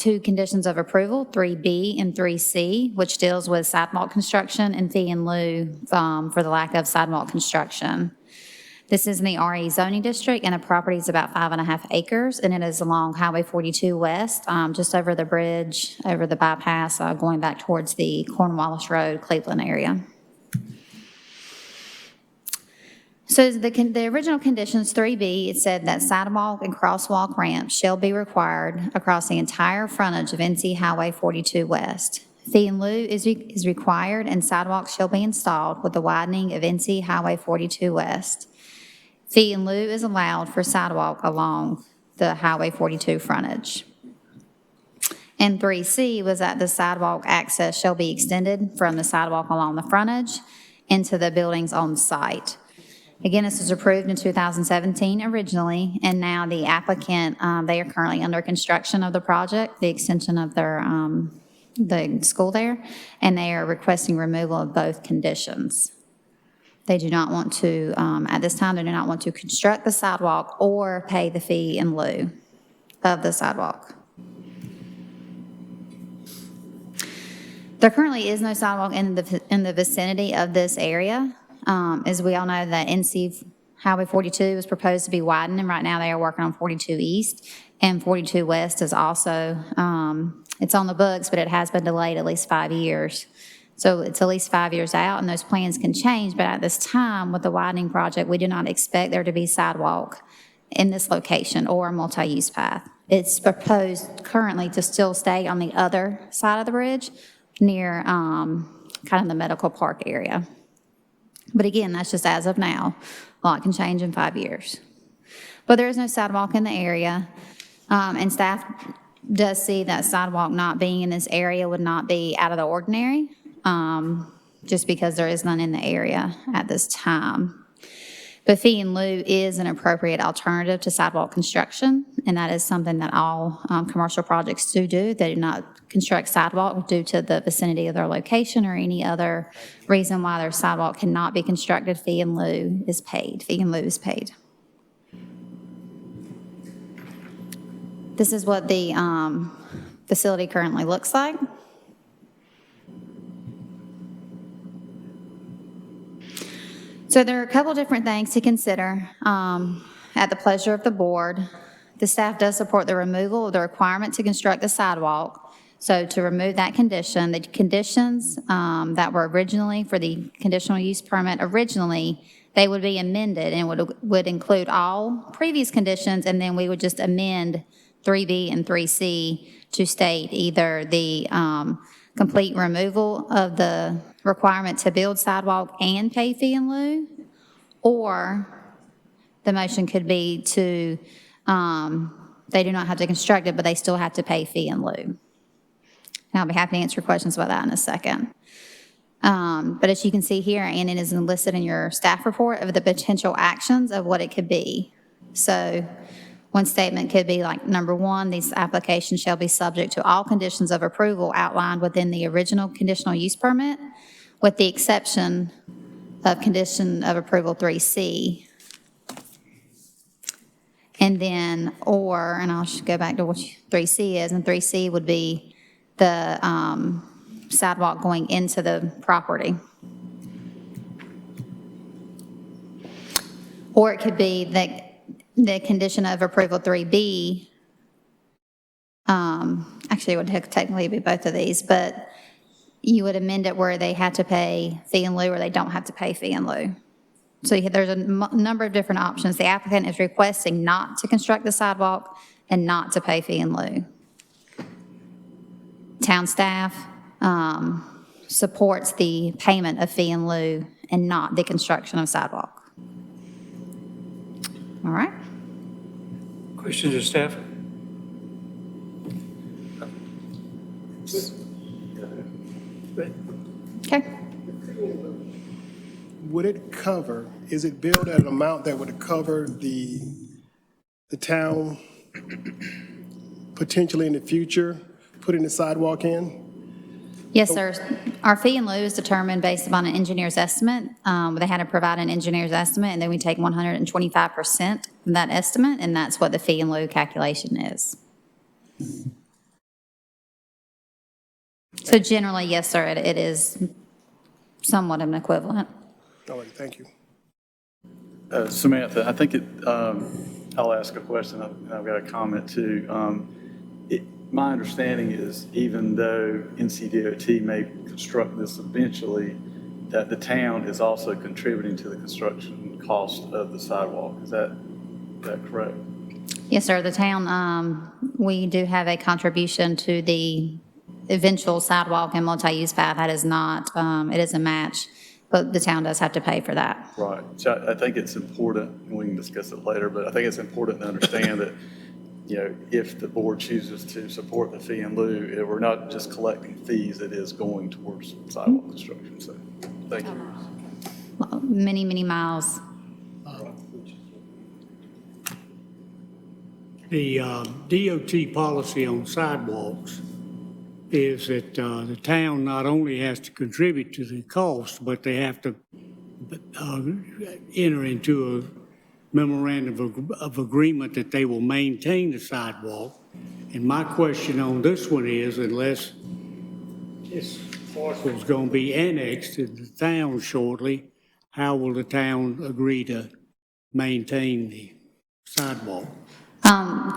two conditions of approval, 3B and 3C, which deals with sidewalk construction and fee in lieu for the lack of sidewalk construction. This is in the RE zoning district, and the property is about 5.5 acres, and it is along Highway 42 West, just over the bridge, over the bypass, going back towards the Cornwallis Road, Clayton area. So the original conditions, 3B, it said that sidewalk and crosswalk ramps shall be required across the entire frontage of NC Highway 42 West. Fee in lieu is required, and sidewalks shall be installed with the widening of NC Highway 42 West. Fee in lieu is allowed for sidewalk along the Highway 42 frontage. And 3C was that the sidewalk access shall be extended from the sidewalk along the frontage into the buildings on site. Again, this was approved in 2017 originally, and now the applicant, they are currently under construction of the project, the extension of their the school there, and they are requesting removal of both conditions. They do not want to, at this time, they do not want to construct the sidewalk or pay the fee in lieu of the sidewalk. There currently is no sidewalk in the vicinity of this area. As we all know, that NC Highway 42 is proposed to be widened, and right now they are working on 42 East, and 42 West is also, it's on the books, but it has been delayed at least 5 years. So it's at least 5 years out, and those plans can change, but at this time, with the widening project, we do not expect there to be sidewalk in this location or a multi-use path. It's proposed currently to still stay on the other side of the bridge near kind of the medical park area. But again, that's just as of now. A lot can change in 5 years. But there is no sidewalk in the area, and staff does see that sidewalk not being in this area would not be out of the ordinary, just because there is none in the area at this time. But fee in lieu is an appropriate alternative to sidewalk construction, and that is something that all commercial projects do. They do not construct sidewalk due to the vicinity of their location or any other reason why their sidewalk cannot be constructed. Fee in lieu is paid. Fee in lieu is paid. This is what the facility currently looks like. So there are a couple different things to consider at the pleasure of the board. The staff does support the removal of the requirement to construct the sidewalk. So to remove that condition, the conditions that were originally for the conditional use permit originally, they would be amended and would include all previous conditions, and then we would just amend 3B and 3C to state either the complete removal of the requirement to build sidewalk and pay fee in lieu, or the motion could be to, they do not have to construct it, but they still have to pay fee in lieu. And I'll be happy to answer questions about that in a second. But as you can see here, and it is listed in your staff report of the potential actions of what it could be. So one statement could be like, number one, these applications shall be subject to all conditions of approval outlined within the original conditional use permit, with the exception of condition of approval 3C. And then, and I'll go back to what 3C is, and 3C would be the sidewalk going into the property. Or it could be that the condition of approval 3B, actually it would technically be both of these, but you would amend it where they had to pay fee in lieu or they don't have to pay fee in lieu. So there's a number of different options. The applicant is requesting not to construct the sidewalk and not to pay fee in lieu. Town staff supports the payment of fee in lieu and not the construction of sidewalk. All right. Questions of staff? Okay. Would it cover, is it billed at an amount that would cover the town potentially in the future putting the sidewalk in? Yes, sir. Our fee in lieu is determined based upon an engineer's estimate. They had to provide an engineer's estimate, and then we take 125% from that estimate, and that's what the fee in lieu calculation is. So generally, yes, sir, it is somewhat of an equivalent. All right, thank you. Samantha, I think I'll ask a question, and I've got a comment too. My understanding is even though NCDOT may construct this eventually, that the town is also contributing to the construction cost of the sidewalk. Is that correct? Yes, sir, the town, we do have a contribution to the eventual sidewalk and multi-use path. That is not, it is a match, but the town does have to pay for that. Right. So I think it's important, and we can discuss it later, but I think it's important to understand that, if the board chooses to support the fee in lieu, we're not just collecting fees, it is going towards sidewalk construction. So, thank you. Many, many miles. The DOT policy on sidewalks is that the town not only has to contribute to the cost, but they have to enter into a memorandum of agreement that they will maintain the sidewalk. And my question on this one is, unless this parcel is going to be annexed to the town shortly, how will the town agree to maintain the sidewalk?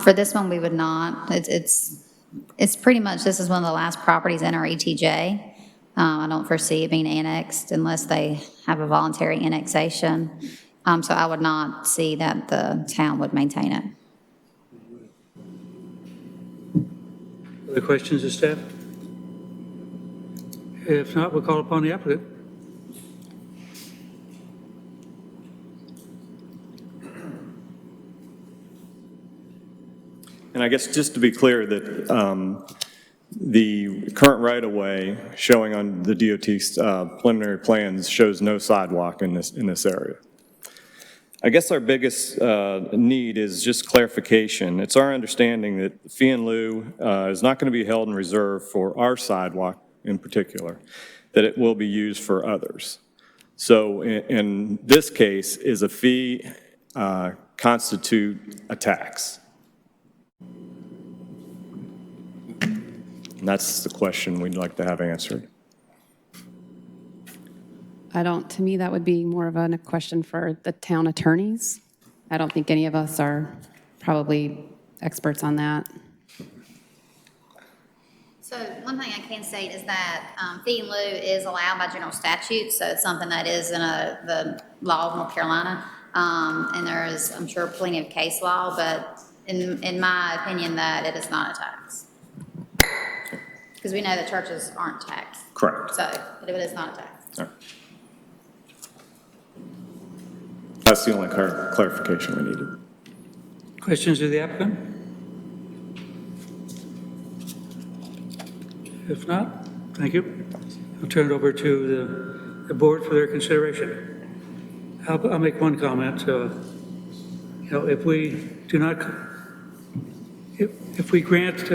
For this one, we would not. It's pretty much, this is one of the last properties in our ETJ. I don't foresee it being annexed unless they have a voluntary annexation. So I would not see that the town would maintain it. Other questions of staff? If not, we'll call upon the applicant. And I guess just to be clear that the current right-of-way showing on the DOT's preliminary plans shows no sidewalk in this area. I guess our biggest need is just clarification. It's our understanding that fee in lieu is not going to be held in reserve for our sidewalk in particular, that it will be used for others. So in this case, is a fee constitute a tax? And that's the question we'd like to have answered. To me, that would be more of a question for the town attorneys. I don't think any of us are probably experts on that. So one thing I can state is that fee in lieu is allowed by general statute, so it's something that is in the law of North Carolina. And there is, I'm sure, plenty of case law, but in my opinion, that it is not a tax. Because we know that churches aren't taxed. Correct. So it is not a tax. All right. That's the only clarification we needed. Questions of the applicant? If not, thank you. I'll turn it over to the board for their consideration. I'll make one comment. If we do not, if we grant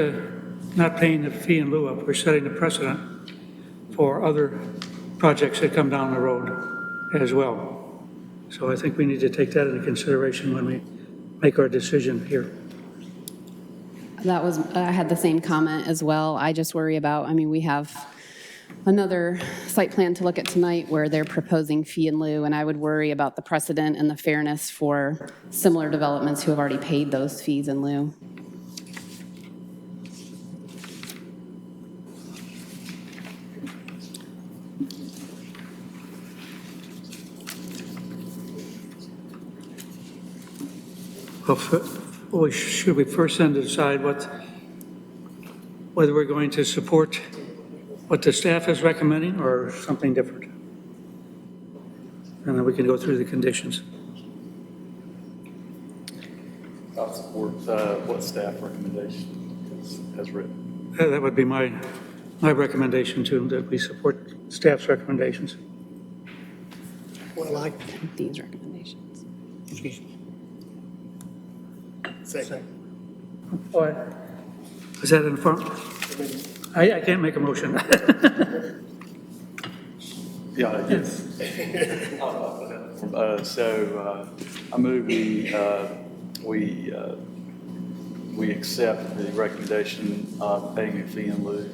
not paying the fee in lieu of, we're setting the precedent for other projects that come down the road as well. So I think we need to take that into consideration when we make our decision here. I had the same comment as well. I just worry about, we have another site plan to look at tonight where they're proposing fee in lieu, and I would worry about the precedent and the fairness for similar developments who have already paid those fees in lieu. Well, should we first then decide whether we're going to support what the staff is recommending or something different? And then we can go through the conditions. I'll support what staff recommendation has written. That would be my recommendation too, that we support staff's recommendations. Well, I These recommendations. Second. Is that in front? I can't make a motion. Yeah, yes. So I move we accept the recommendation of paying a fee in lieu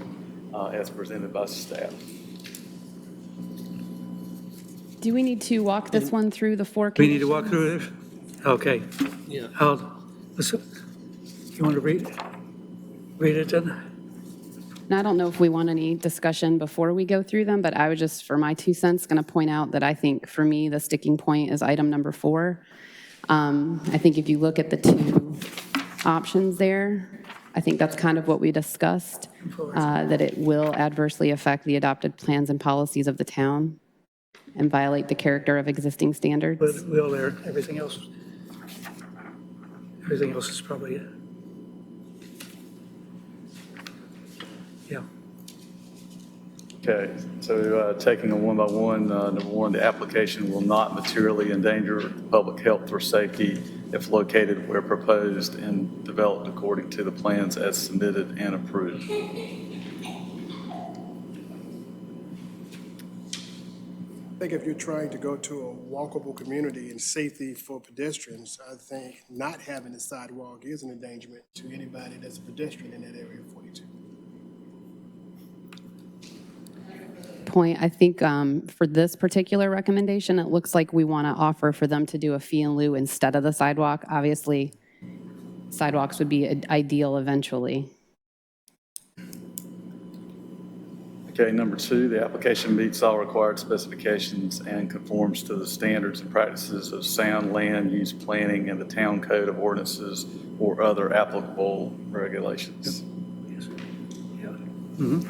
as presented by staff. Do we need to walk this one through the four We need conditions? to walk through this? Okay. Yeah. You want to read it then? And I don't know if we want any discussion before we go through them, but I was just, for my 2 cents, going to point out that I think, for me, the sticking point is item number 4. I think if you look at the 2 options there, I think that's kind of what we discussed, that it will adversely affect the adopted plans and policies of the town and violate the character of existing standards. But we'll there, everything else is probably it. Yeah. Okay, so taking them one by one, number one, the application will not materially endanger public health or safety if located where proposed and developed according to the plans as submitted and approved. I think if you're trying to go to a walkable community and safety for pedestrians, I think not having a sidewalk is an endangerment to anybody that's a pedestrian in that area of 42. Point, I think for this particular recommendation, it looks like we want to offer for them to do a fee in lieu instead of the sidewalk. Obviously, sidewalks would be ideal eventually. Okay, number 2, the application meets all required specifications and conforms to the standards and practices of sound land use planning and the town code of ordinances or other applicable regulations. Yes. Yeah. Mm-hmm.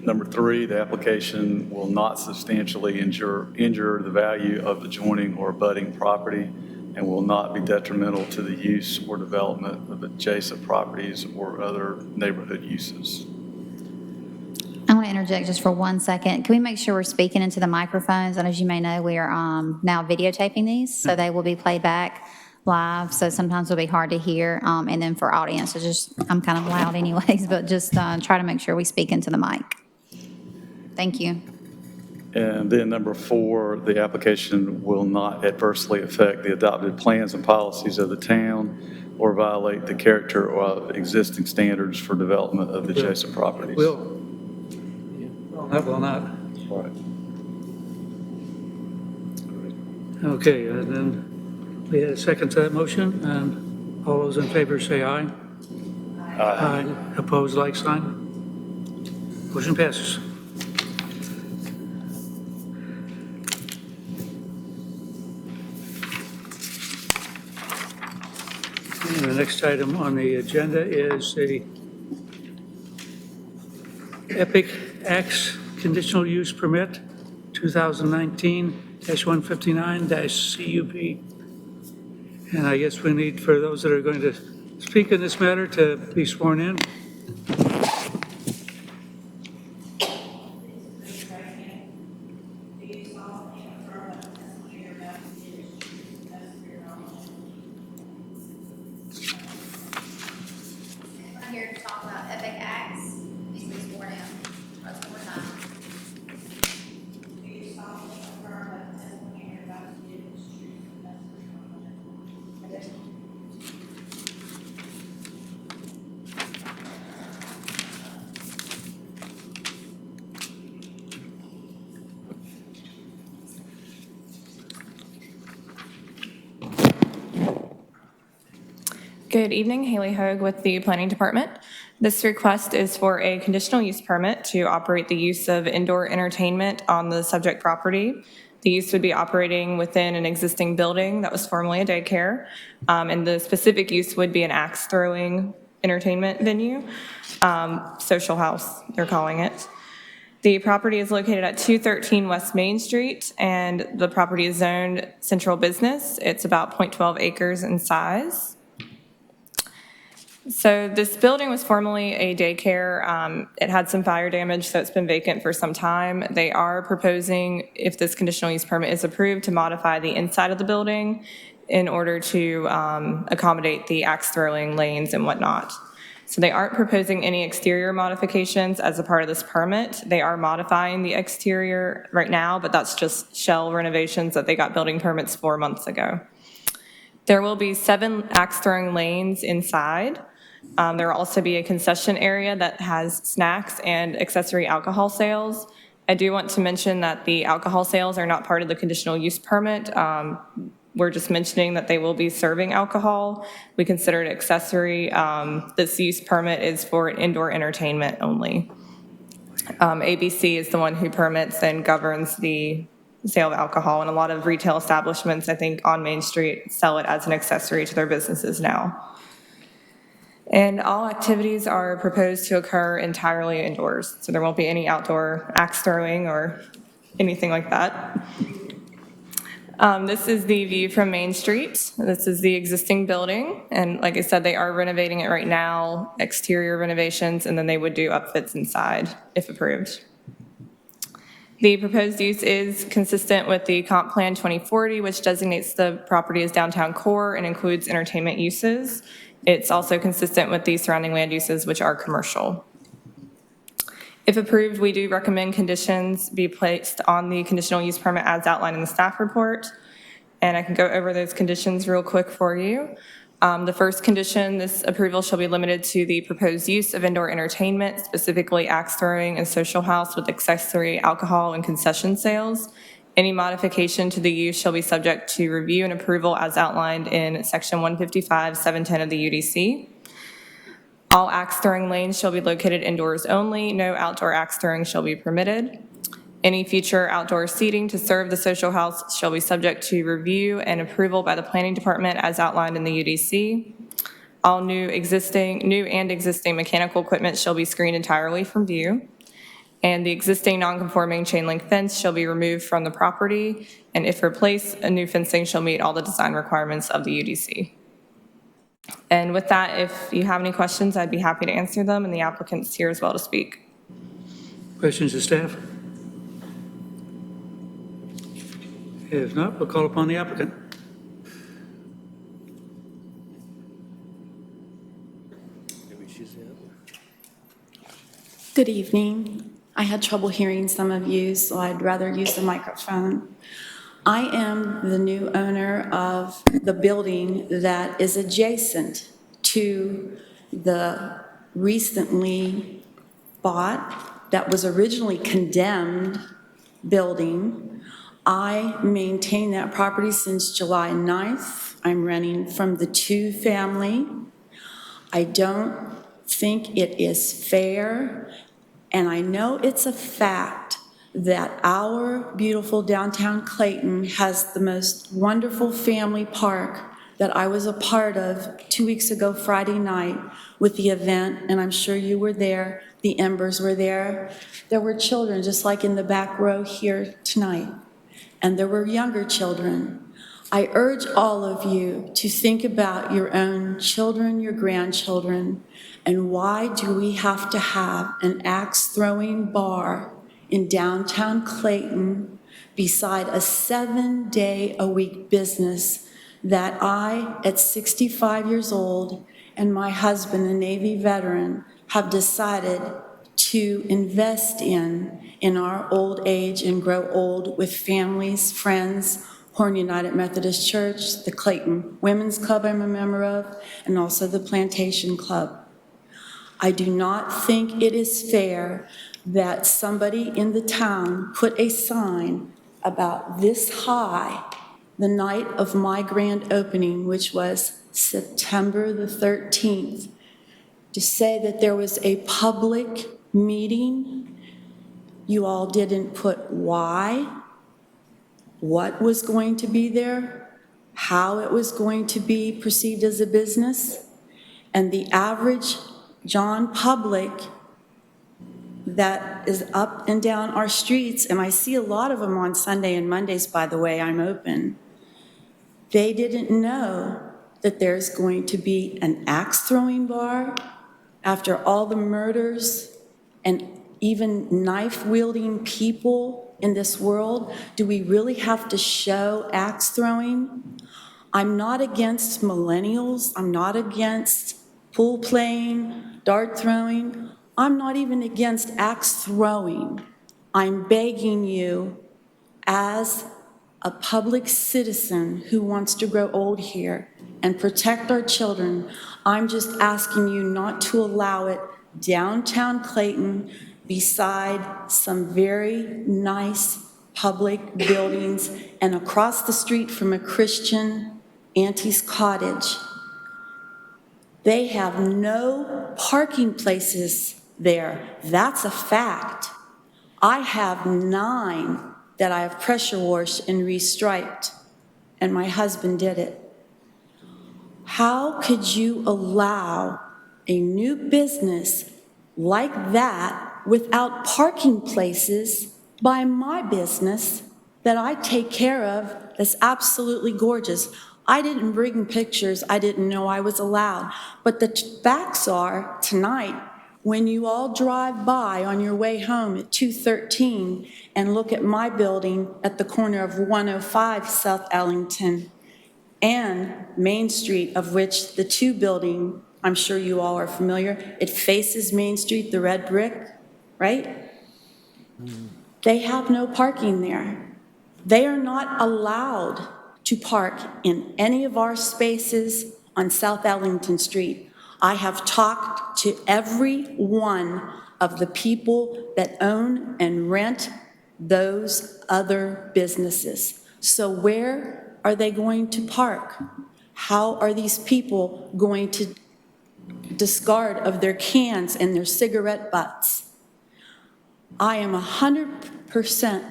Number 3, the application will not substantially injure the value of adjoining or abutting property and will not be detrimental to the use or development of adjacent properties or other neighborhood uses. I want to interject just for 1 second. Can we make sure we're speaking into the microphones? And as you may know, we are now videotaping these, so they will be played back live, so sometimes it'll be hard to hear. And then for audience, it's just, I'm kind of loud anyways, but just try to make sure we speak into the mic. Thank you. And then number 4, the application will not adversely affect the adopted plans and policies of the town or violate the character of existing standards for development of adjacent properties. Will. That will not. Right. Okay, and then we had a second to that motion, and all those in favor say aye. Aye. Opposed, like sign. Motion passes. And the next item on the agenda is the Epic Acts Conditional Use Permit 2019-159-CUP. And I guess we need, for those that are going to speak in this matter, to be sworn in. I'm here to talk about Epic Acts. Please be sworn in. That's one more time. Do you solemnly affirm that the testimony you're about to give is true and that's the truth? I do. Good evening, Haley Hoag with the Planning Department. This request is for a conditional use permit to operate the use of indoor entertainment on the subject property. The use would be operating within an existing building that was formerly a daycare, and the specific use would be an axe throwing entertainment venue, social house, they're calling it. The property is located at 213 West Main Street, and the property is zoned central business. It's about 0.12 acres in size. So this building was formerly a daycare. It had some fire damage, so it's been vacant for some time. They are proposing, if this conditional use permit is approved, to modify the inside of the building in order to accommodate the axe throwing lanes and whatnot. So they aren't proposing any exterior modifications as a part of this permit. They are modifying the exterior right now, but that's just shell renovations that they got building permits 4 months ago. There will be 7 axe throwing lanes inside. There will also be a concession area that has snacks and accessory alcohol sales. I do want to mention that the alcohol sales are not part of the conditional use permit. We're just mentioning that they will be serving alcohol. We consider it accessory. This use permit is for indoor entertainment only. ABC is the one who permits and governs the sale of alcohol, and a lot of retail establishments, I think, on Main Street sell it as an accessory to their businesses now. And all activities are proposed to occur entirely indoors, so there won't be any outdoor axe throwing or anything like that. This is the view from Main Street. This is the existing building, and like I said, they are renovating it right now, exterior renovations, and then they would do upfits inside if approved. The proposed use is consistent with the Comp Plan 2040, which designates the property as downtown core and includes entertainment uses. It's also consistent with the surrounding land uses, which are commercial. If approved, we do recommend conditions be placed on the conditional use permit as outlined in the staff report. And I can go over those conditions real quick for you. The first condition, this approval shall be limited to the proposed use of indoor entertainment, specifically axe throwing and social house with accessory alcohol and concession sales. Any modification to the use shall be subject to review and approval as outlined in section 155-710 of the UDC. All axe throwing lanes shall be located indoors only. No outdoor axe throwing shall be permitted. Any future outdoor seating to serve the social house shall be subject to review and approval by the planning department as outlined in the UDC. All new and existing mechanical equipment shall be screened entirely from view. And the existing non-conforming chain link fence shall be removed from the property. And if replaced, a new fencing shall meet all the design requirements of the UDC. And with that, if you have any questions, I'd be happy to answer them, and the applicant's here as well to speak. Questions to staff? If not, we'll call upon the applicant. Good evening. I had trouble hearing some of you, so I'd rather use the microphone. I am the new owner of the building that is adjacent to the recently bought, that was originally condemned building. I maintain that property since July 9th. I'm renting from the two-family. I don't think it is fair, and I know it's a fact that our beautiful downtown Clayton has the most wonderful family park that I was a part of 2 weeks ago Friday night with the event, and I'm sure you were there. The Embers were there. There were children just like in the back row here tonight, and there were younger children. I urge all of you to think about your own children, your grandchildren, and why do we have to have an axe-throwing bar in downtown Clayton beside a 7-day-a-week business that I, at 65 years old, and my husband, a Navy veteran, have decided to invest in our old age and grow old with families, friends, Horne United Methodist Church, the Clayton Women's Club I'm a member of, and also the Plantation Club. I do not think it is fair that somebody in the town put a sign about this high the night of my grand opening, which was September the 13th, to say that there was a public meeting. You all didn't put why, what was going to be there, how it was going to be perceived as a business, and the average John public that is up and down our streets, and I see a lot of them on Sunday and Mondays, by the way, I'm open. They didn't know that there's going to be an axe-throwing bar after all the murders and even knife-wielding people in this world. Do we really have to show axe-throwing? I'm not against millennials. I'm not against pool playing, dart throwing. I'm not even against axe throwing. I'm begging you, as a public citizen who wants to grow old here and protect our children, I'm just asking you not to allow it downtown Clayton beside some very nice public buildings and across the street from a Christian auntie's cottage. They have no parking places there. That's a fact. I have 9 that I have pressure washed and restriped, and my husband did it. How could you allow a new business like that without parking places by my business that I take care of that's absolutely gorgeous? I didn't bring pictures. I didn't know I was allowed. But the facts are, tonight, when you all drive by on your way home at 213 and look at my building at the corner of 105 South Ellington and Main Street, of which the 2 building, I'm sure you all are familiar, it faces Main Street, the red brick, right? They have no parking there. They are not allowed to park in any of our spaces on South Ellington Street. I have talked to every one of the people that own and rent those other businesses. So where are they going to park? How are these people going to discard of their cans and their cigarette butts? I am 100%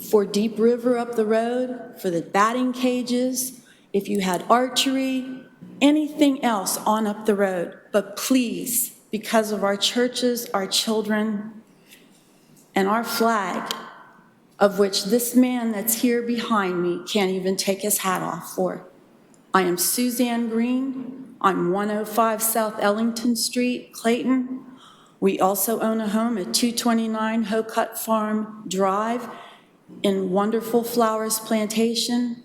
for Deep River up the road, for the batting cages, if you had archery, anything else on up the road. But please, because of our churches, our children, and our flag, of which this man that's here behind me can't even take his hat off for. I am Suzanne Green. I'm 105 South Ellington Street, Clayton. We also own a home at 229 Hocut Farm Drive in wonderful Flowers Plantation.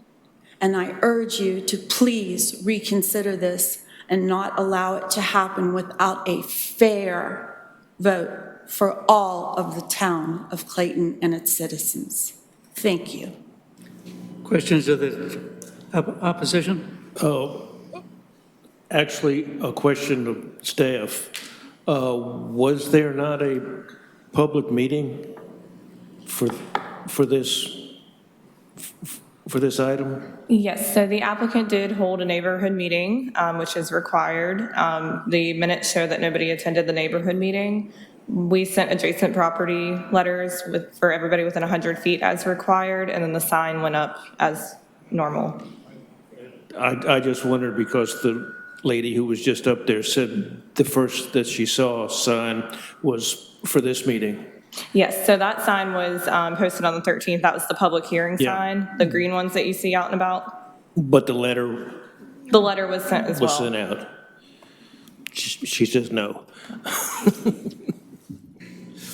And I urge you to please reconsider this and not allow it to happen without a fair vote for all of the town of Clayton and its citizens. Thank you. Questions of the opposition? Actually, a question of staff. Was there not a public meeting for this item? Yes, so the applicant did hold a neighborhood meeting, which is required. The minutes show that nobody attended the neighborhood meeting. We sent adjacent property letters for everybody within 100 feet as required, and then the sign went up as normal. I just wondered because the lady who was just up there said the first that she saw sign was for this meeting. Yes, so that sign was posted on the 13th. That was the public hearing sign, the green ones that you see out and about. But the letter was sent as well. was sent out. She says no.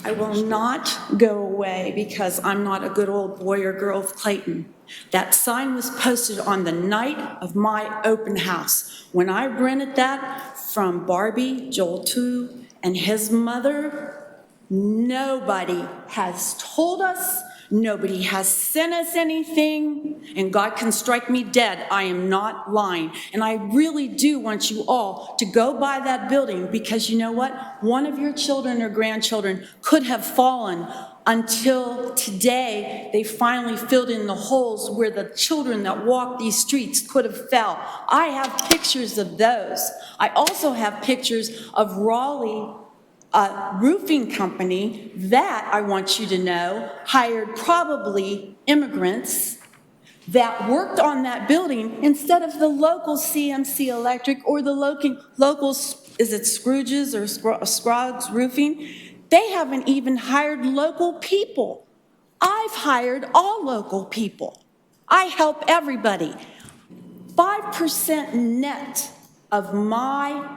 I will not go away because I'm not a good old boy or girl of Clayton. That sign was posted on the night of my open house. When I rented that from Barbie, Joel too, and his mother, nobody has told us, nobody has sent us anything, and God can strike me dead. I am not lying. And I really do want you all to go by that building because you know what? One of your children or grandchildren could have fallen until today they finally filled in the holes where the children that walk these streets could have fell. I have pictures of those. I also have pictures of Raleigh roofing company that, I want you to know, hired probably immigrants that worked on that building instead of the local CMC Electric or the local, is it Scrooge's or Scroggs Roofing? They haven't even hired local people. I've hired all local people. I help everybody. 5% net of my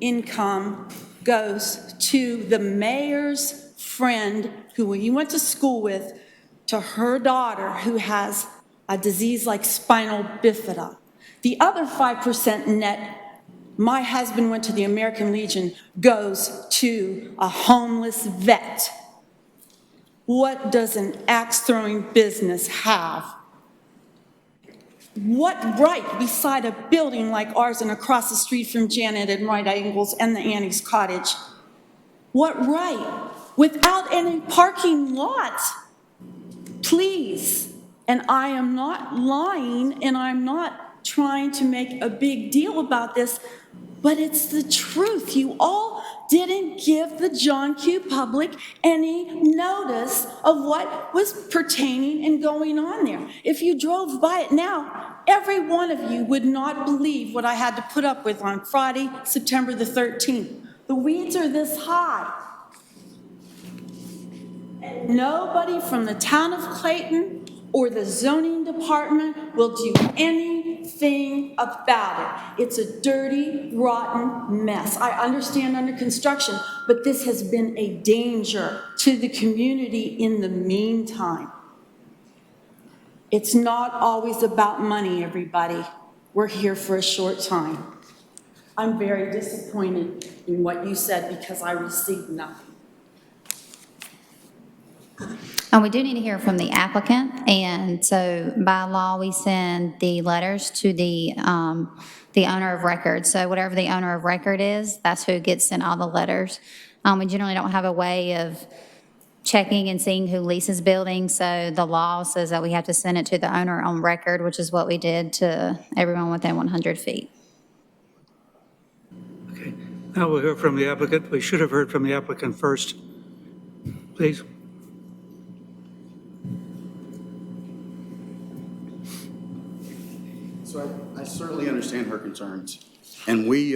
income goes to the mayor's friend who he went to school with, to her daughter who has a disease like spinal bifida. The other 5% net, my husband went to the American Legion, goes to a homeless vet. What does an axe-throwing business have? What right beside a building like ours and across the street from Janet and Right Angles and the Annie's Cottage? What right? Without any parking lots? Please. And I am not lying, and I'm not trying to make a big deal about this, but it's the truth. You all didn't give the John Q. public any notice of what was pertaining and going on there. If you drove by it now, every one of you would not believe what I had to put up with on Friday, September the 13th. The weeds are this high. And nobody from the town of Clayton or the zoning department will do anything about it. It's a dirty, rotten mess. I understand under construction, but this has been a danger to the community in the meantime. It's not always about money, everybody. We're here for a short time. I'm very disappointed in what you said because I received nothing. And we do need to hear from the applicant, and so by law, we send the letters to the owner of record. So whatever the owner of record is, that's who gets sent all the letters. We generally don't have a way of checking and seeing who leases buildings, so the law says that we have to send it to the owner on record, which is what we did to everyone within 100 feet. Okay, now we'll hear from the applicant. We should have heard from the applicant first. Please. So I certainly understand her concerns, and we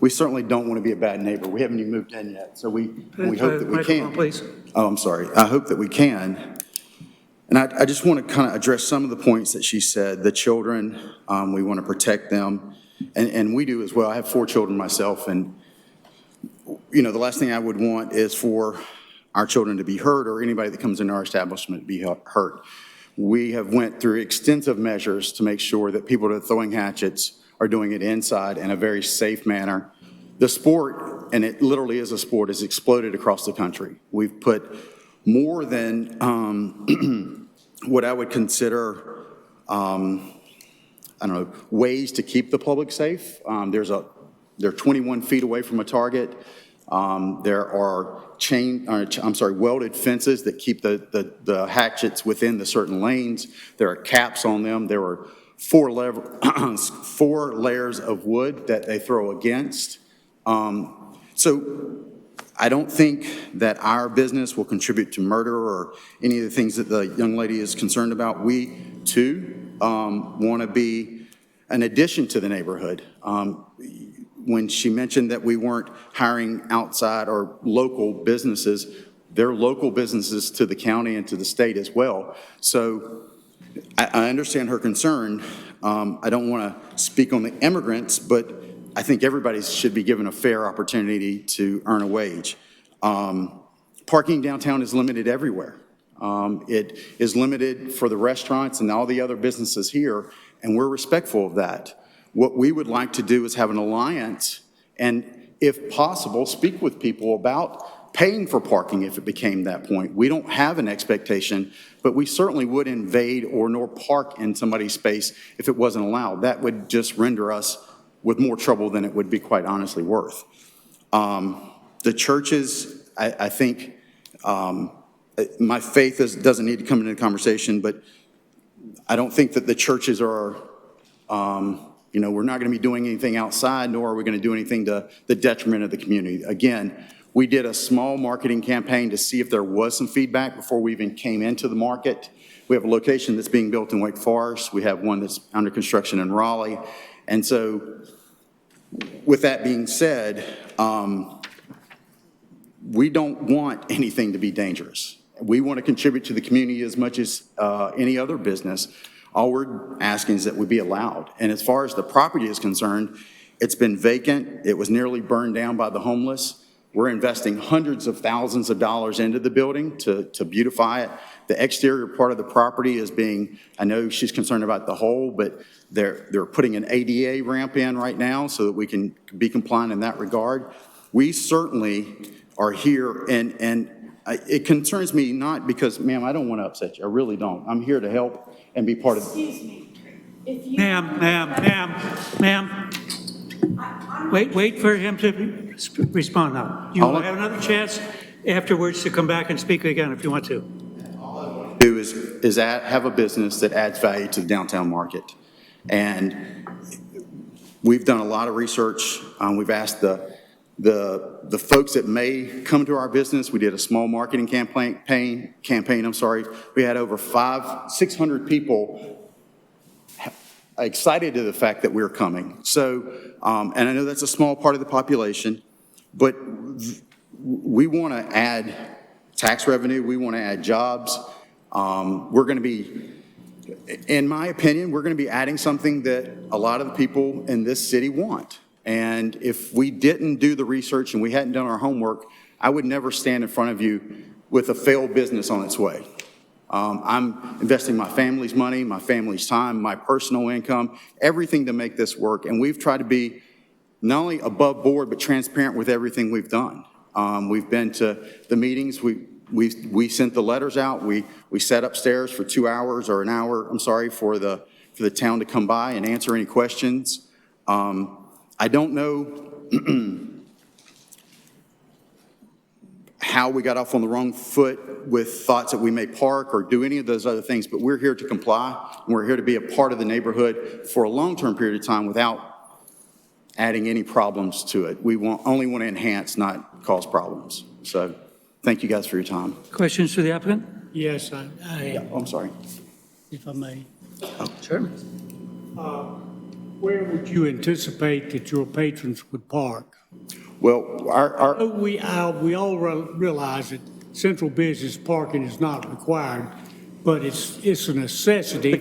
certainly don't want to be a bad neighbor. We haven't even moved in yet, so we hope that we can. Please. Oh, I'm sorry. I hope that we can. And I just want to kind of address some of the points that she said. The children, we want to protect them, and we do as well. I have 4 children myself, and you know, the last thing I would want is for our children to be hurt or anybody that comes into our establishment to be hurt. We have went through extensive measures to make sure that people that are throwing hatchets are doing it inside in a very safe manner. The sport, and it literally is a sport, has exploded across the country. We've put more than what I would consider, ways to keep the public safe. They're 21 feet away from a target. There are welded fences that keep the hatchets within the certain lanes. There are caps on them. There are 4 layers of wood that they throw against. So I don't think that our business will contribute to murder or any of the things that the young lady is concerned about. We, too, want to be an addition to the neighborhood. When she mentioned that we weren't hiring outside or local businesses, they're local businesses to the county and to the state as well. So I understand her concern. I don't want to speak on the immigrants, but I think everybody should be given a fair opportunity to earn a wage. Parking downtown is limited everywhere. It is limited for the restaurants and all the other businesses here, and we're respectful of that. What we would like to do is have an alliance and, if possible, speak with people about paying for parking if it became that point. We don't have an expectation, but we certainly would invade or nor park in somebody's space if it wasn't allowed. That would just render us with more trouble than it would be quite honestly worth. The churches, I think, my faith doesn't need to come into the conversation, but I don't think that the churches are, we're not going to be doing anything outside, nor are we going to do anything to the detriment of the community. Again, we did a small marketing campaign to see if there was some feedback before we even came into the market. We have a location that's being built in Wake Forest. We have one that's under construction in Raleigh. And so with that being said, we don't want anything to be dangerous. We want to contribute to the community as much as any other business. All we're asking is that we be allowed. And as far as the property is concerned, it's been vacant. It was nearly burned down by the homeless. We're investing hundreds of thousands of dollars into the building to beautify it. The exterior part of the property is being, I know she's concerned about the whole, but they're putting an ADA ramp in right now so that we can be compliant in that regard. We certainly are here, and it concerns me not because, ma'am, I don't want to upset you. I really don't. I'm here to help and be part of. Excuse me. Ma'am. Wait for him to respond now. You will have another chance afterwards to come back and speak again if you want to. Do is have a business that adds value to the downtown market. And we've done a lot of research. We've asked the folks that may come to our business. We did a small marketing campaign. We had over 600 people excited to the fact that we're coming. So, and I know that's a small part of the population, but we want to add tax revenue. We want to add jobs. We're going to be, in my opinion, we're going to be adding something that a lot of the people in this city want. And if we didn't do the research and we hadn't done our homework, I would never stand in front of you with a failed business on its way. I'm investing my family's money, my family's time, my personal income, everything to make this work. And we've tried to be not only above board, but transparent with everything we've done. We've been to the meetings. We sent the letters out. We sat upstairs for 2 hours or an hour, for the town to come by and answer any questions. I don't know how we got off on the wrong foot with thoughts that we may park or do any of those other things, but we're here to comply, and we're here to be a part of the neighborhood for a long-term period of time without adding any problems to it. We only want to enhance, not cause problems. So thank you guys for your time. Questions to the applicant? Yes, I'm sorry. if I may. Sure. Where would you anticipate that your patrons would park? Well, We all realize that central business parking is not required, but it's a necessity that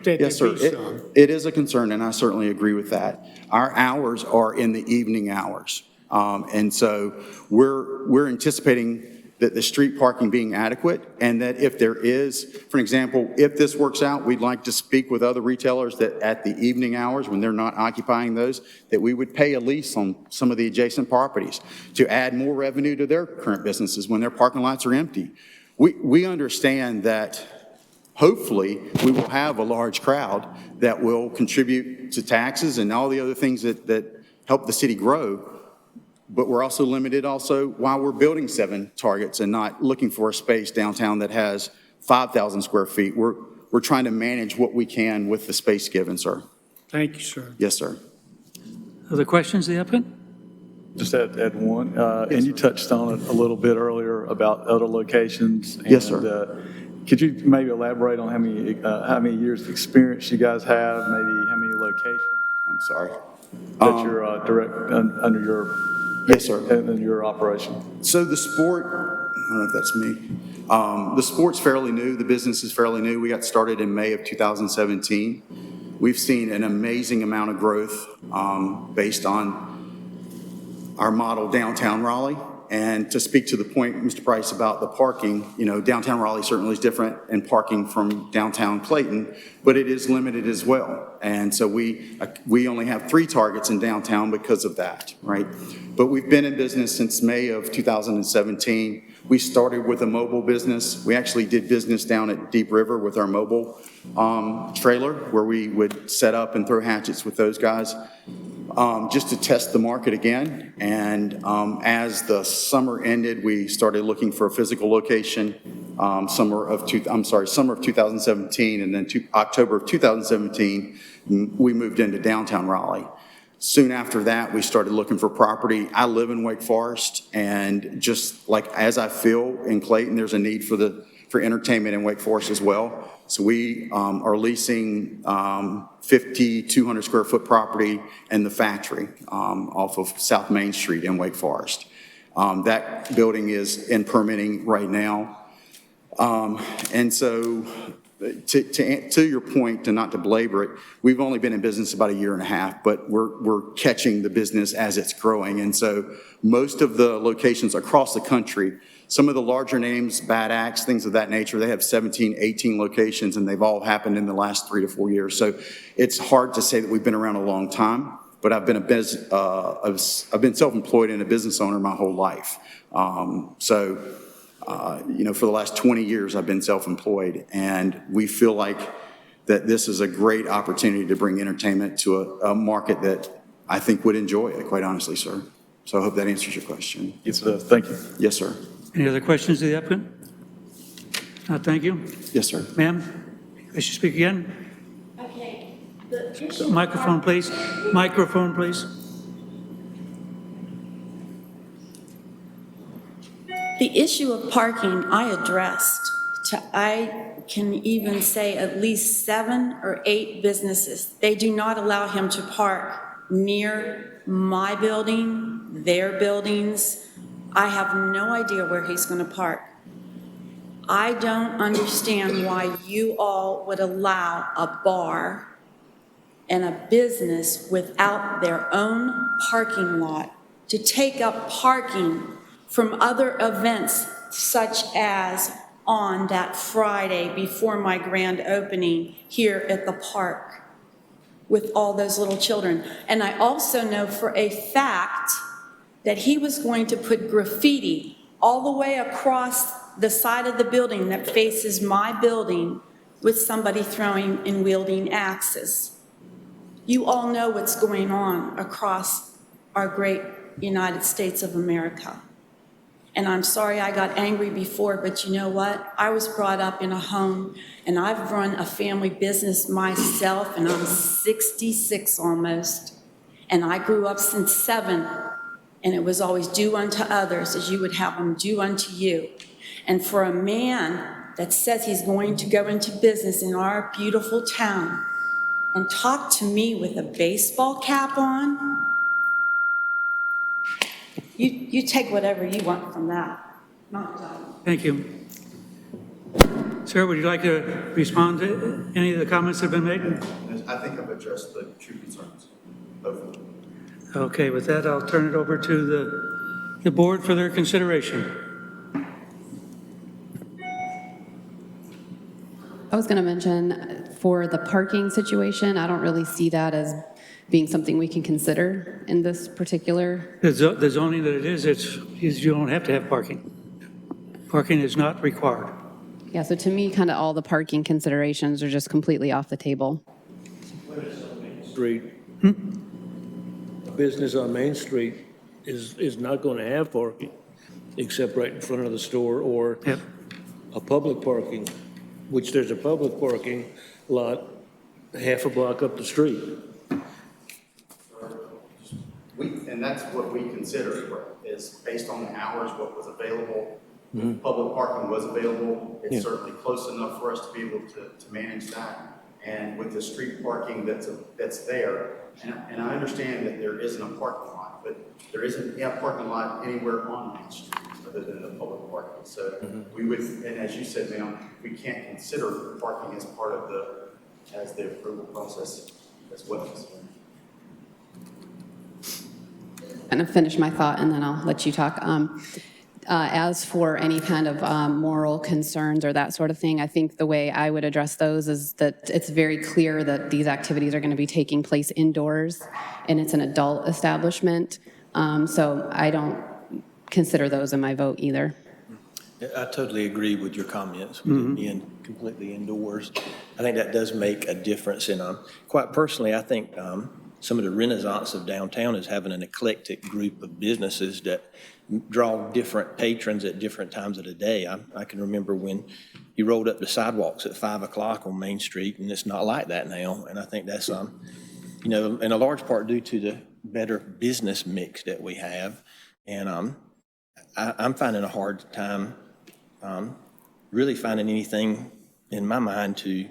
there yes, sir. be some. It is a concern, and I certainly agree with that. Our hours are in the evening hours. And so we're anticipating that the street parking being adequate, and that if there is, for example, if this works out, we'd like to speak with other retailers that at the evening hours, when they're not occupying those, that we would pay a lease on some of the adjacent properties to add more revenue to their current businesses when their parking lots are empty. We understand that hopefully we will have a large crowd that will contribute to taxes and all the other things that help the city grow. But we're also limited while we're building 7 targets and not looking for a space downtown that has 5,000 square feet. We're trying to manage what we can with the space given, sir. Thank you, sir. Yes, sir. Other questions, the applicant? Just add one, and you touched on it a little bit earlier about other locations. Yes, sir. Could you maybe elaborate on how many years of experience you guys have, maybe how many locations? I'm sorry. That you're under your... Yes, sir. In your operation. So the sport, I don't know if that's me. The sport's fairly new. The business is fairly new. We got started in May of 2017. We've seen an amazing amount of growth based on our model downtown Raleigh. And to speak to the point, Mr. Price, about the parking, downtown Raleigh certainly is different in parking from downtown Clayton, but it is limited as well. And so we only have 3 targets in downtown because of that, right? But we've been in business since May of 2017. We started with a mobile business. We actually did business down at Deep River with our mobile trailer, where we would set up and throw hatchets with those guys just to test the market again. And as the summer ended, we started looking for a physical location. Summer of 2017, and then October of 2017, we moved into downtown Raleigh. Soon after that, we started looking for property. I live in Wake Forest, and just like as I feel in Clayton, there's a need for entertainment in Wake Forest as well. So we are leasing 5,200 square foot property in the factory off of South Main Street in Wake Forest. That building is in permitting right now. And so to your point, not to belabor it, we've only been in business about 1.5 years, but we're catching the business as it's growing. And so most of the locations across the country, some of the larger names, Bad Axe, things of that nature, they have 17, 18 locations, and they've all happened in the last 3 to 4 years. So it's hard to say that we've been around a long time, but I've been self-employed and a business owner my whole life. For the last 20 years, I've been self-employed, and we feel like that this is a great opportunity to bring entertainment to a market that I think would enjoy it, quite honestly, sir. So I hope that answers your question. Yes, it does. Thank you. Yes, sir. Any other questions to the applicant? Thank you. Yes, sir. Ma'am, I should speak again? Okay. Microphone, please. Microphone, please. The issue of parking I addressed. I can even say at least 7 or 8 businesses. They do not allow him to park near my building, their buildings. I have no idea where he's going to park. I don't understand why you all would allow a bar and a business without their own parking lot to take up parking from other events such as on that Friday before my grand opening here at the park with all those little children. And I also know for a fact that he was going to put graffiti all the way across the side of the building that faces my building with somebody throwing and wielding axes. You all know what's going on across our great United States of America. And I'm sorry I got angry before, but you know what? I was brought up in a home, and I've run a family business myself, and I'm 66 almost. And I grew up since 7, and it was always do unto others as you would have them do unto you. And for a man that says he's going to go into business in our beautiful town and talk to me with a baseball cap on, you take whatever you want from that. Not done. Thank you. Sir, would you like to respond to any of the comments that have been made? I think I've addressed the true concerns, both of them. Okay, with that, I'll turn it over to the board for their consideration. I was going to mention for the parking situation, I don't really see that as being something we can consider in this particular. The zoning that it is, you don't have to have parking. Parking is not required. Yeah, so to me, kind of all the parking considerations are just completely off the table. Street. A business on Main Street is not going to have parking except right in front of the store or Yep. a public parking, which there's a public parking lot half a block up the street. And that's what we considered, is based on the hours, what was available. Public parking was available. It's certainly close enough for us to be able to manage that. And with the street parking that's there, and I understand that there isn't a parking lot, but there isn't a parking lot anywhere on Main Street other than the public parking. So we would, and as you said, ma'am, we can't consider parking as part of the approval process as well. I'm going to finish my thought and then I'll let you talk. As for any kind of moral concerns or that sort of thing, I think the way I would address those is that it's very clear that these activities are going to be taking place indoors and it's an adult establishment. So I don't consider those in my vote either. I totally agree with your comments, with it being completely indoors. I think that does make a difference. And quite personally, I think some of the renaissance of downtown is having an eclectic group of businesses that draw different patrons at different times of the day. I can remember when you rolled up the sidewalks at 5 o'clock on Main Street, and it's not like that now. And I think that's, in a large part due to the better business mix that we have. And I'm finding a hard time really finding anything in my mind to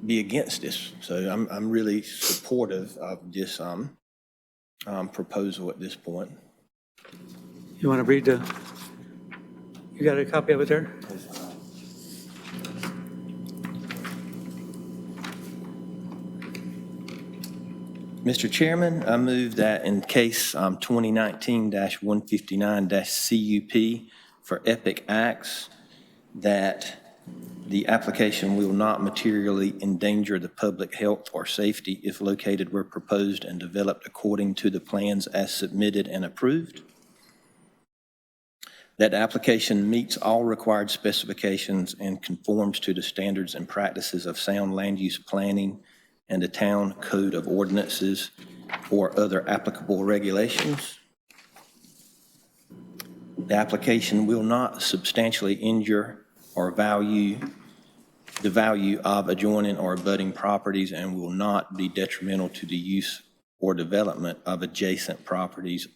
be against this. So I'm really supportive of this proposal at this point. You want to read you got a copy of it there? Mr. Chairman, I move that in case 2019-159-CUP for Epic Acts, that the application will not materially endanger the public health or safety if located where proposed and developed according to the plans as submitted and approved. That the application meets all required specifications and conforms to the standards and practices of sound land use planning and the town code of ordinances or other applicable regulations. The application will not substantially injure or the value of adjoining or abutting properties and will not be detrimental to the use or development of adjacent properties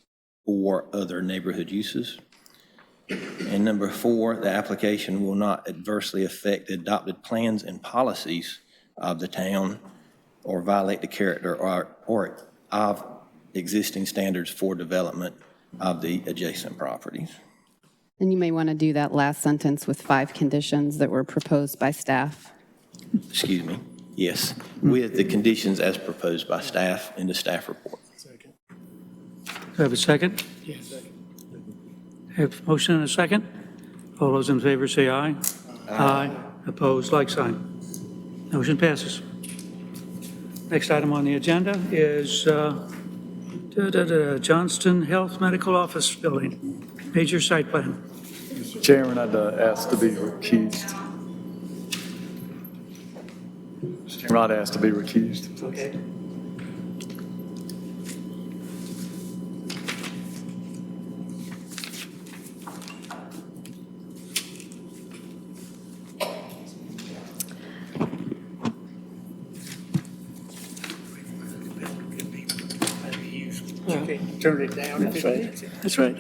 or other neighborhood uses. And number 4, the application will not adversely affect the adopted plans and policies of the town or violate the character or of existing standards for development of the adjacent properties. And you may want to do that last sentence with 5 conditions that were proposed by staff. Excuse me. Yes, with the conditions as proposed by staff in the staff report. Second. Do I have a second? Yes. Have a motion and a second? All those in favor say aye. Aye. Opposed, like sign. Motion passes. Next item on the agenda is Johnston Health Medical Office Building, major site plan. Chairman, I'd ask to be recused. Mr. Chairman, I'd ask to be recused. Okay. Turn it down. That's right. That's right.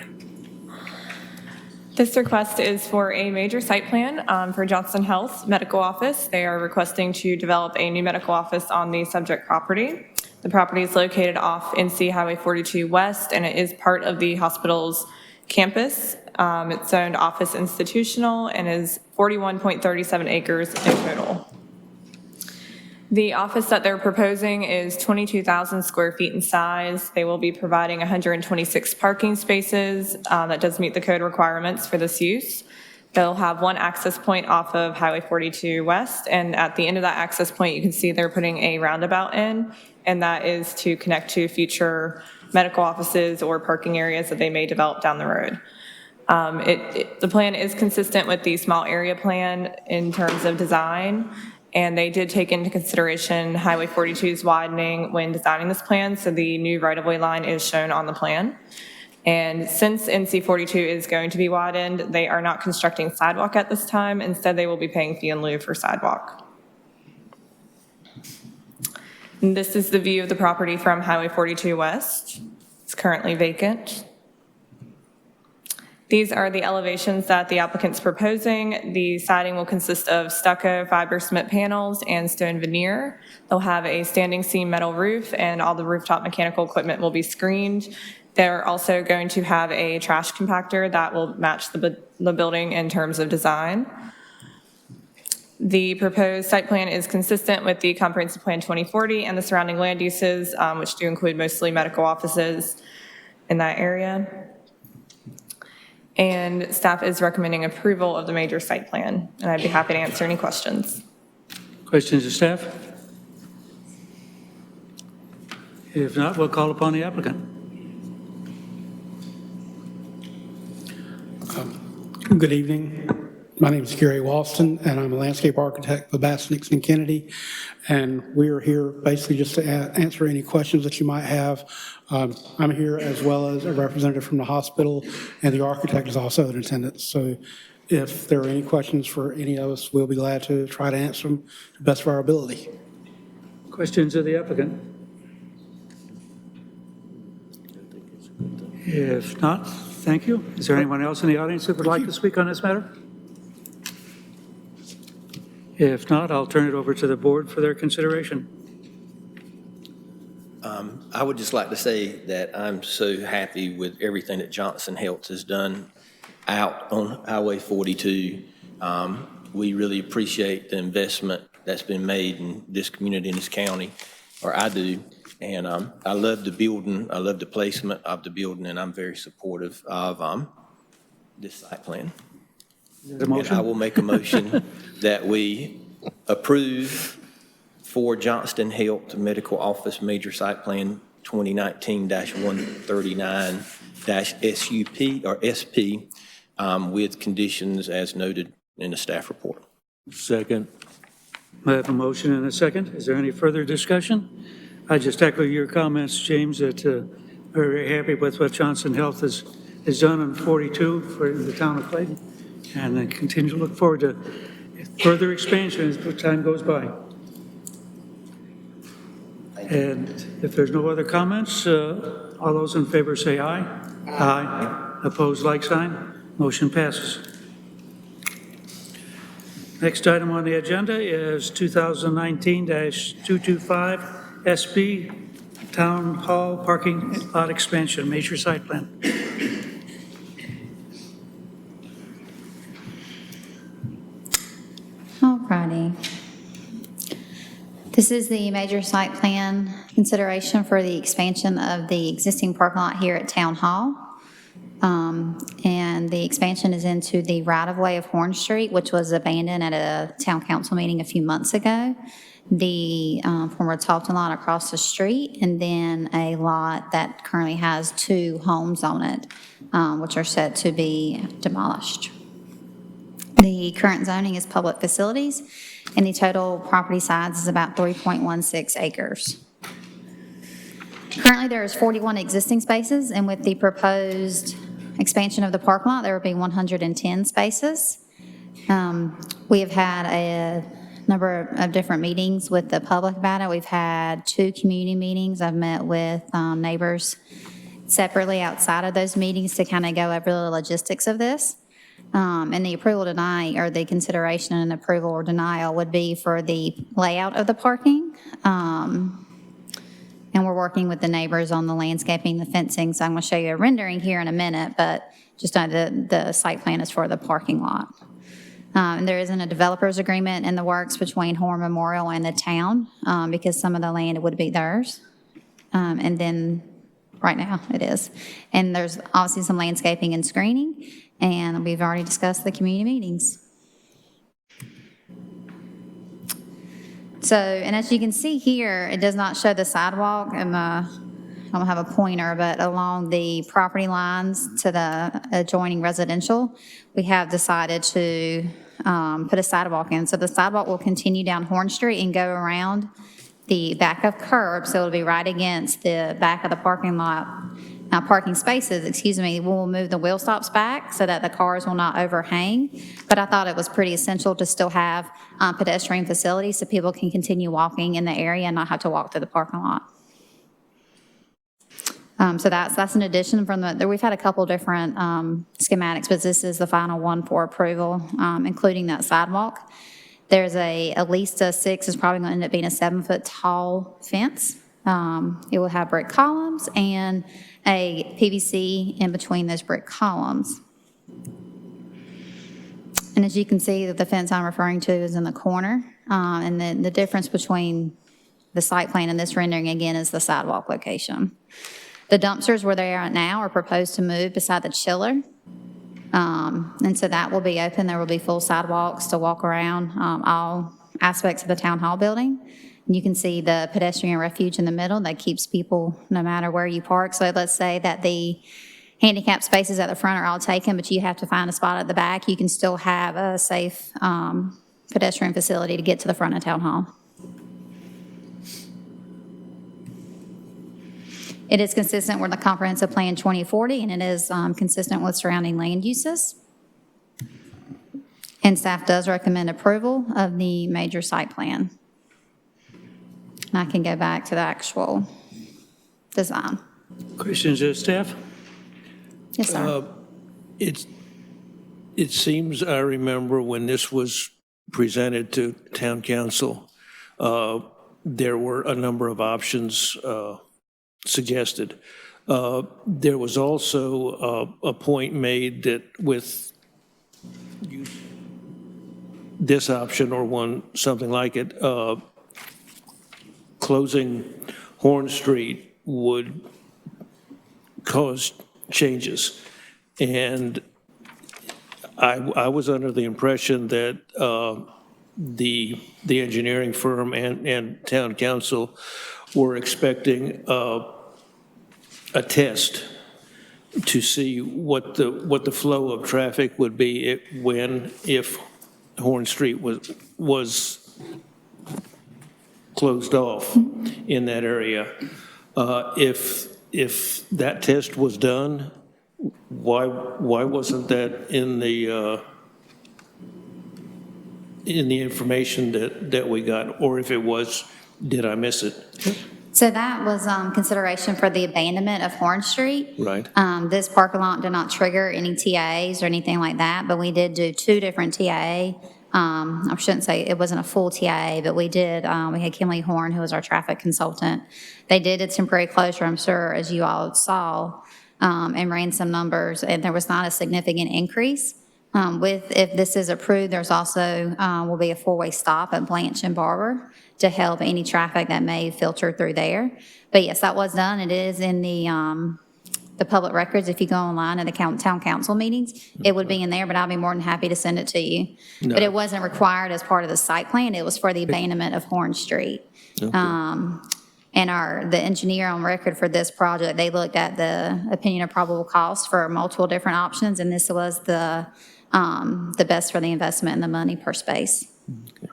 This request is for a major site plan for Johnston Health Medical Office. They are requesting to develop a new medical office on the subject property. The property is located off NC Highway 42 West, and it is part of the hospital's campus. It's zoned office institutional and is 41.37 acres in total. The office that they're proposing is 22,000 square feet in size. They will be providing 126 parking spaces. That does meet the code requirements for this use. They'll have one access point off of Highway 42 West, and at the end of that access point, you can see they're putting a roundabout in, and that is to connect to future medical offices or parking areas that they may develop down the road. The plan is consistent with the small area plan in terms of design, and they did take into consideration Highway 42's widening when designing this plan, so the new right-of-way line is shown on the plan. And since NC 42 is going to be widened, they are not constructing sidewalk at this time. Instead, they will be paying fee in lieu for sidewalk. And this is the view of the property from Highway 42 West. It's currently vacant. These are the elevations that the applicant's proposing. The siding will consist of stucco, fiber cement panels, and stone veneer. They'll have a standing seam metal roof, and all the rooftop mechanical equipment will be screened. They're also going to have a trash compactor that will match the building in terms of design. The proposed site plan is consistent with the Comprehensive Plan 2040 and the surrounding land uses, which do include mostly medical offices in that area. And staff is recommending approval of the major site plan, and I'd be happy to answer any questions. Questions of staff? If not, we'll call upon the applicant. Good evening. My name is Gary Walston, and I'm a landscape architect with Bass, Nixon, Kennedy. And we are here basically just to answer any questions that you might have. I'm here as well as a representative from the hospital, and the architect is also in attendance. So if there are any questions for any of us, we'll be glad to try to answer them to the best of our ability. Questions of the applicant? If not, thank you. Is there anyone else in the audience that would like to speak on this matter? If not, I'll turn it over to the board for their consideration. I would just like to say that I'm so happy with everything that Johnston Health has done out on Highway 42. We really appreciate the investment that's been made in this community, in this county, or I do. And I love the building, I love the placement of the building, and I'm very supportive of this site plan. And I will make a motion that we approve for Johnston Health Medical Office Major Site Plan 2019-139-SUP or SP with conditions as noted in the staff report. Second. I have a motion and a second. Is there any further discussion? I just echo your comments, James, that we're very happy with what Johnston Health has done on 42 for the town of Clayton, and then continue to look forward to further expansion as time goes by. And if there's no other comments, all those in favor say aye. Aye. Opposed, like sign. Motion passes. Next item on the agenda is 2019-225 SB Town Hall Parking Lot Expansion, Major Site Plan. Alrighty. This is the major site plan consideration for the expansion of the existing parking lot here at Town Hall. And the expansion is into the right-of-way of Horne Street, which was abandoned at a town council meeting a few months ago. The former Talton lot across the street, and then a lot that currently has 2 homes on it, which are set to be demolished. The current zoning is public facilities, and the total property size is about 3.16 acres. Currently, there is 41 existing spaces, and with the proposed expansion of the parking lot, there will be 110 spaces. We have had a number of different meetings with the public about it. We've had 2 community meetings. I've met with neighbors separately outside of those meetings to kind of go over the logistics of this. And the approval deny, or the consideration and approval or denial would be for the layout of the parking. And we're working with the neighbors on the landscaping, the fencing. So I'm going to show you a rendering here in a minute, but just know the site plan is for the parking lot. And there isn't a developer's agreement in the works between Horne Memorial and the town because some of the land would be theirs. And then right now it is. And there's obviously some landscaping and screening, and we've already discussed the community meetings. So, and as you can see here, it does not show the sidewalk, and I don't have a pointer, but along the property lines to the adjoining residential, we have decided to put a sidewalk in. So the sidewalk will continue down Horne Street and go around the back of curb, so it'll be right against the back of the parking lot, parking spaces, excuse me. We'll move the wheel stops back so that the cars will not overhang. But I thought it was pretty essential to still have pedestrian facilities so people can continue walking in the area and not have to walk through the parking lot. So that's an addition from we've had a couple different schematics, but this is the final one for approval, including that sidewalk. There's at least a 6, is probably going to end up being a 7-foot tall fence. It will have brick columns and a PVC in between those brick columns. And as you can see, the fence I'm referring to is in the corner. And then the difference between the site plan and this rendering, again, is the sidewalk location. The dumpsters where they are now are proposed to move beside the chiller. And so that will be open. There will be full sidewalks to walk around all aspects of the town hall building. And you can see the pedestrian refuge in the middle that keeps people no matter where you park. So let's say that the handicap spaces at the front are all taken, but you have to find a spot at the back. You can still have a safe pedestrian facility to get to the front of town hall. It is consistent with the Comprehensive Plan 2040, and it is consistent with surrounding land uses. And staff does recommend approval of the major site plan. And I can go back to the actual design. Questions of staff? Yes, sir. It seems I remember when this was presented to town council, there were a number of options suggested. There was also a point made that with this option or one, something like it, closing Horne Street would cause changes. And I was under the impression that the engineering firm and town council were expecting a test to see what the flow of traffic would be if Horne Street was closed off in that area. If that test was done, why wasn't that in the information that we got? Or if it was, did I miss it? So that was consideration for the abandonment of Horne Street. Right. This parking lot did not trigger any TAs or anything like that, but we did do 2 different TAA. I shouldn't say it wasn't a full TIA, but we did, we had Kimberly Horne, who was our traffic consultant. They did a temporary closure, I'm sure, as you all saw, and ran some numbers, and there was not a significant increase. If this is approved, there's also, will be a 4-way stop at Blanche and Barber to help any traffic that may filter through there. But yes, that was done. It is in the public records. If you go online at the town council meetings, it would be in there, but I'll be more than happy to send it to you. No. But it wasn't required as part of the site plan. It was for the abandonment of Horne Street. Okay. And the engineer on record for this project, they looked at the opinion of probable cost for multiple different options, and this was the best for the investment and the money per space. Okay.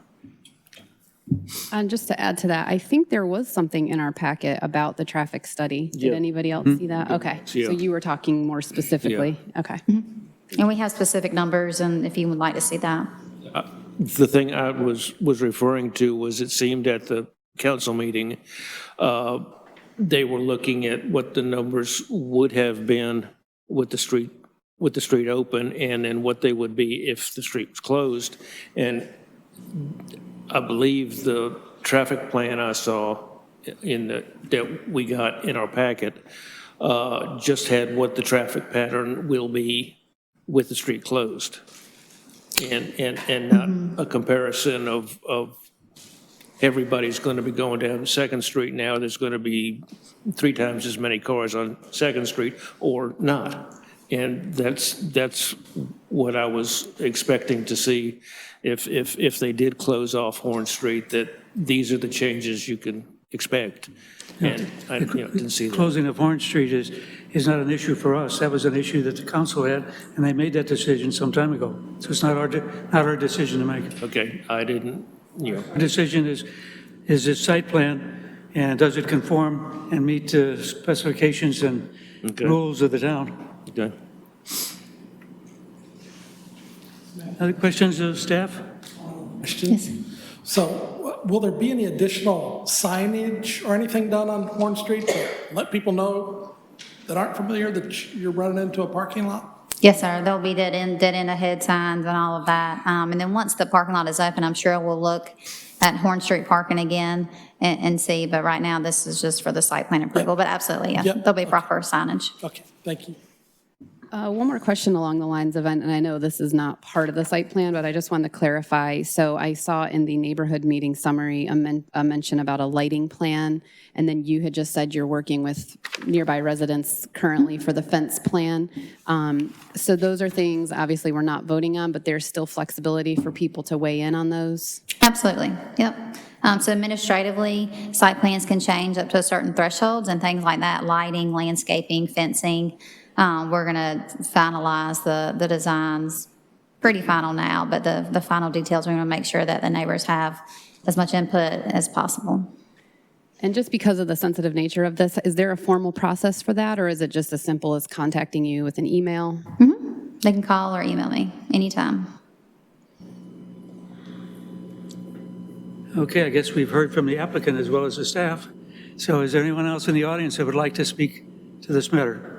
And just to add to that, I think there was something in our packet about the traffic study. Did Yeah. anybody else see that? Okay, Yeah. so you were talking more specifically. Okay. And we have specific numbers, and if you would like to see that. The thing I was referring to was it seemed at the council meeting, they were looking at what the numbers would have been with the street open, and then what they would be if the street was closed. And I believe the traffic plan I saw that we got in our packet just had what the traffic pattern will be with the street closed, and not a comparison of everybody's going to be going down 2nd Street now. There's going to be 3 times as many cars on 2nd Street, or not. And that's what I was expecting to see if they did close off Horne Street, that these are the changes you can expect. And I didn't see that. Closing of Horne Street is not an issue for us. That was an issue that the council had, and they made that decision some time ago. So it's not our decision to make. Okay, I didn't, Our decision is this site plan, and does it conform and meet the specifications and Okay. rules of the town? Okay. Other questions of staff? Yes. So will there be any additional signage or anything done on Horne Street to let people know that aren't familiar that you're running into a parking lot? Yes, sir. There'll be dead end ahead signs and all of that. And then once the parking lot is open, I'm sure we'll look at Horne Street parking again and see. But right now, this is just for the site plan approval. But absolutely, yeah, Yep. there'll be proper signage. Okay, thank you. One more question along the lines of, and I know this is not part of the site plan, but I just wanted to clarify. So I saw in the neighborhood meeting summary a mention about a lighting plan, and then you had just said you're working with nearby residents currently for the fence plan. So those are things, obviously, we're not voting on, but there's still flexibility for people to weigh in on those? Absolutely, yep. So administratively, site plans can change up to certain thresholds and things like that, lighting, landscaping, fencing. We're going to finalize the designs, pretty final now, but the final details, we want to make sure that the neighbors have as much input as possible. And just because of the sensitive nature of this, is there a formal process for that, or is it just as simple as contacting you with an email? Mm-hmm. They can call or email me anytime. Okay, I guess we've heard from the applicant as well as the staff. So is there anyone else in the audience that would like to speak to this matter?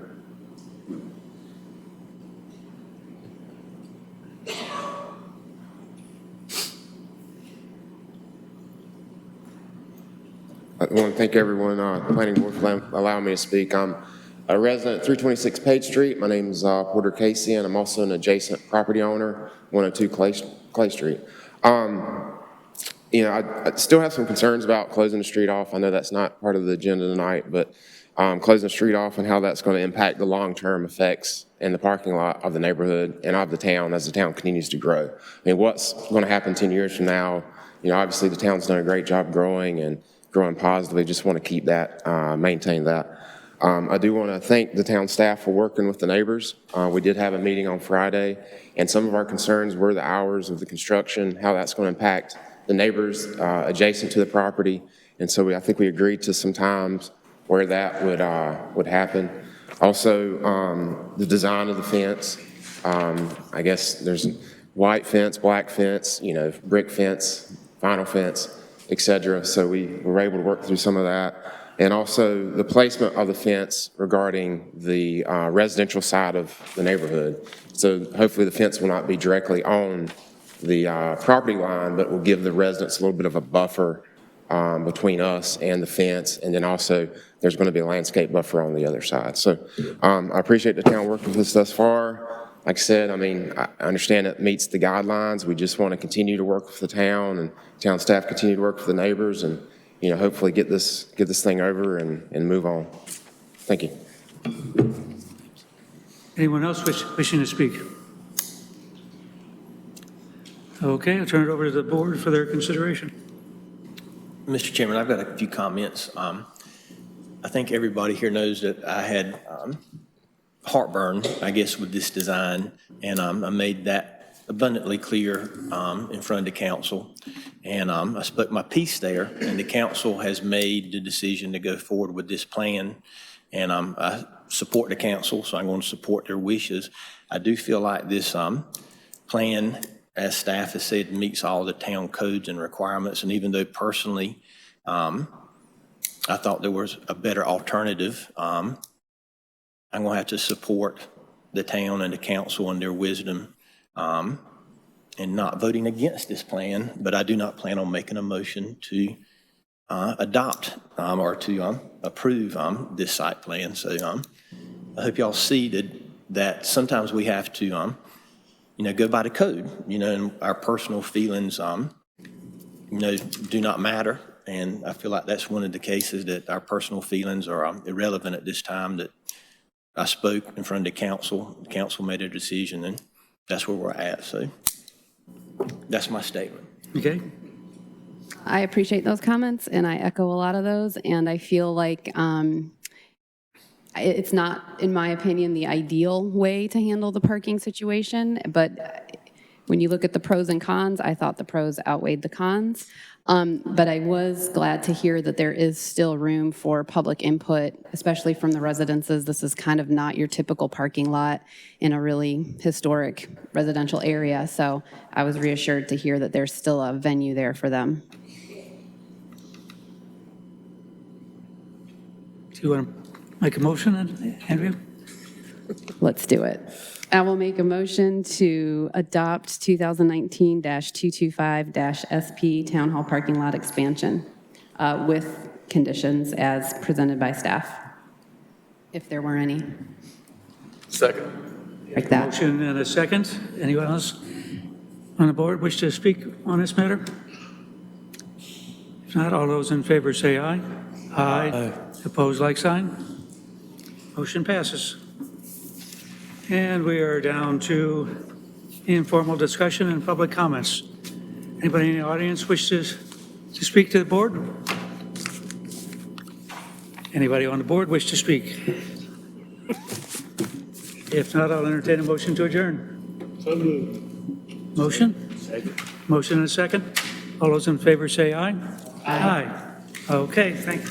I want to thank everyone on the planning board for allowing me to speak. I'm a resident at 326 Page Street. My name is Porter Casey, and I'm also an adjacent property owner, 102 Clay Street. I still have some concerns about closing the street off. I know that's not part of the agenda tonight, but closing the street off and how that's going to impact the long-term effects in the parking lot of the neighborhood and of the town as the town continues to grow. I mean, what's going to happen 10 years from now? Obviously the town's done a great job growing and growing positively. Just want to keep that, maintain that. I do want to thank the town staff for working with the neighbors. We did have a meeting on Friday, and some of our concerns were the hours of the construction, how that's going to impact the neighbors adjacent to the property. And so I think we agreed to some times where that would happen. Also, the design of the fence. I guess there's white fence, black fence, brick fence, vinyl fence, et cetera. So we were able to work through some of that. And also the placement of the fence regarding the residential side of the neighborhood. So hopefully the fence will not be directly on the property line, but will give the residents a little bit of a buffer between us and the fence. And then also there's going to be a landscape buffer on the other side. So I appreciate the town working with us thus far. Like I said, I understand it meets the guidelines. We just want to continue to work with the town, and town staff continue to work with the neighbors, and hopefully get this thing over and move on. Thank you. Anyone else wishing to speak? Okay, I'll turn it over to the board for their consideration. Mr. Chairman, I've got a few comments. I think everybody here knows that I had heartburn, I guess, with this design, and I made that abundantly clear in front of the council. And I spoke my piece there, and the council has made the decision to go forward with this plan. And I support the council, so I'm going to support their wishes. I do feel like this plan, as staff has said, meets all the town codes and requirements. And even though personally I thought there was a better alternative, I'm going to have to support the town and the council and their wisdom and not voting against this plan, but I do not plan on making a motion to adopt or to approve this site plan. So I hope y'all see that sometimes we have to, go by the code, and our personal feelings, do not matter. And I feel like that's one of the cases that our personal feelings are irrelevant at this time, that I spoke in front of the council made a decision, and that's where we're at. So that's my statement. Okay. I appreciate those comments, and I echo a lot of those, and I feel like it's not, in my opinion, the ideal way to handle the parking situation, but when you look at the pros and cons, I thought the pros outweighed the cons. But I was glad to hear that there is still room for public input, especially from the residences. This is kind of not your typical parking lot in a really historic residential area. So I was reassured to hear that there's still a venue there for them. Do you want to make a motion, Andrea? Let's do it. I will make a motion to adopt 2019-225-SP Town Hall Parking Lot Expansion with conditions as presented by staff, if there were any. Second. Like that. Motion and a second. Anyone else on the board wish to speak on this matter? If not, all those in favor say aye. Aye. Opposed, like sign. Motion passes. And we are down to informal discussion and public comments. Anybody in the audience wish to speak to the board? Anybody on the board wish to speak? If not, I'll entertain a motion to adjourn. So moved. Motion? Second. Motion and a second. All those in favor say aye. Aye. Okay, thank you.